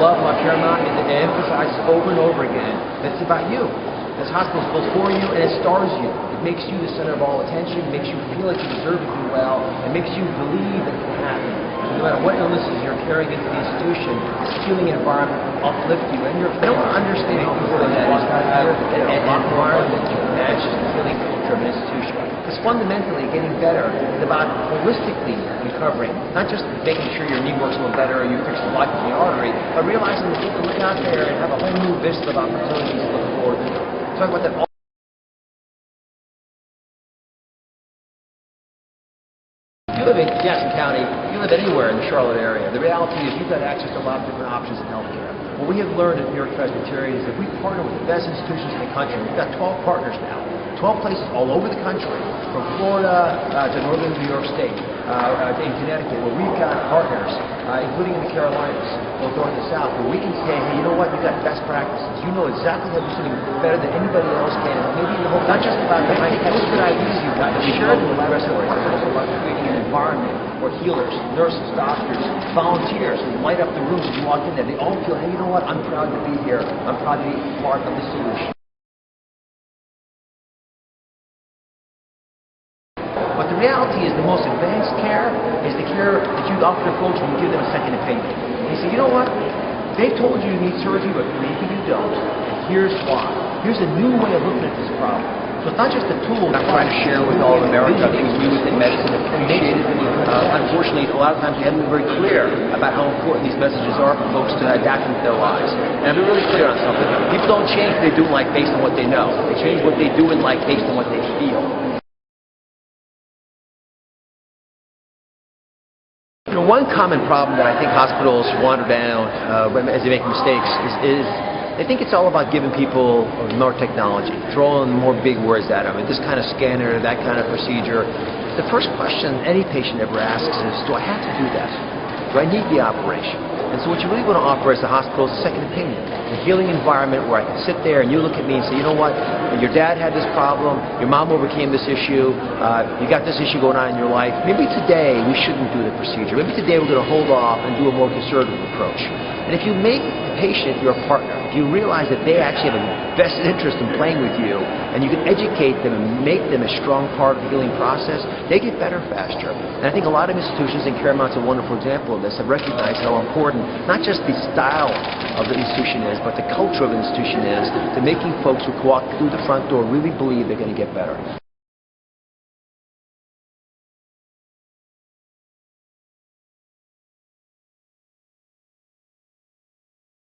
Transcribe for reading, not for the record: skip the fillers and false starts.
love about Paramount is that it emphasizes over and over again that it's about you. This hospital is built for you, and it stars you. It makes you the center of all attention. It makes you feel like you deserve to do well. It makes you believe that it can happen. No matter what illnesses you're carrying into the institution, this healing environment will uplift you. And I don't understand how people that is an environment that matches the healing culture of an institution. Because fundamentally, getting better is about holistically recovering, not just making sure your knee works a little better or you fix the block in the artery, but realizing that you can look out there and have a whole new vista of opportunities to look forward to. Talk about that. If you live in Gaston County, you live anywhere in the Charlotte area, the reality is you've got access to a lot of different options in healthcare. What we have learned at New York Presbyterian is that we partner with the best institutions in the country. We've got 12 partners now, 12 places all over the country, from Florida to northern New York State, in Connecticut, where we've got partners, including in the Carolinas, both north and south, where we can say, hey, you know what, you've got best practices. You know exactly how to do something better than anybody else can. Maybe in the whole, not just about the good ideas you've got, but share them with the laboratory. It's also about creating an environment where healers, nurses, doctors, volunteers who light up the rooms as you walk in there. They all feel, hey, you know what, I'm proud to be here. I'm proud to be part of the solution. But the reality is the most advanced care is the care that you offer to folks when you give them a second opinion. They say, you know what, they told you you need surgery, but maybe you don't. And here's why. Here's a new way of looking at this problem. So it's not just a tool. I'm trying to share with all of America things we within medicine appreciate it. Unfortunately, a lot of times we haven't been very clear about how important these messages are for folks to adapt into their lives. And I've been really clear on something. People don't change what they do in life based on what they know. They change what they do in life based on what they feel. You know, one common problem that I think hospitals wander down as they make mistakes is they think it's all about giving people more technology, throwing more big words at them, and this kind of scanner, that kind of procedure. The first question any patient ever asks is, do I have to do that? Do I need the operation? And so what you really want to offer as a hospital is a second opinion, a healing environment where I can sit there and you look at me and say, you know what, your dad had this problem, your mom overcame this issue, you got this issue going on in your life. Maybe today we shouldn't do the procedure. Maybe today we're going to hold off and do a more conservative approach. And if you make the patient your partner, if you realize that they actually have a vested interest in playing with you, and you can educate them and make them a strong part of the healing process, they get better faster. And I think a lot of institutions, and Paramount's a wonderful example of this, have recognized how important not just the style of the institution is, but the culture of the institution is to making folks who walk through the front door really believe they're going to get better.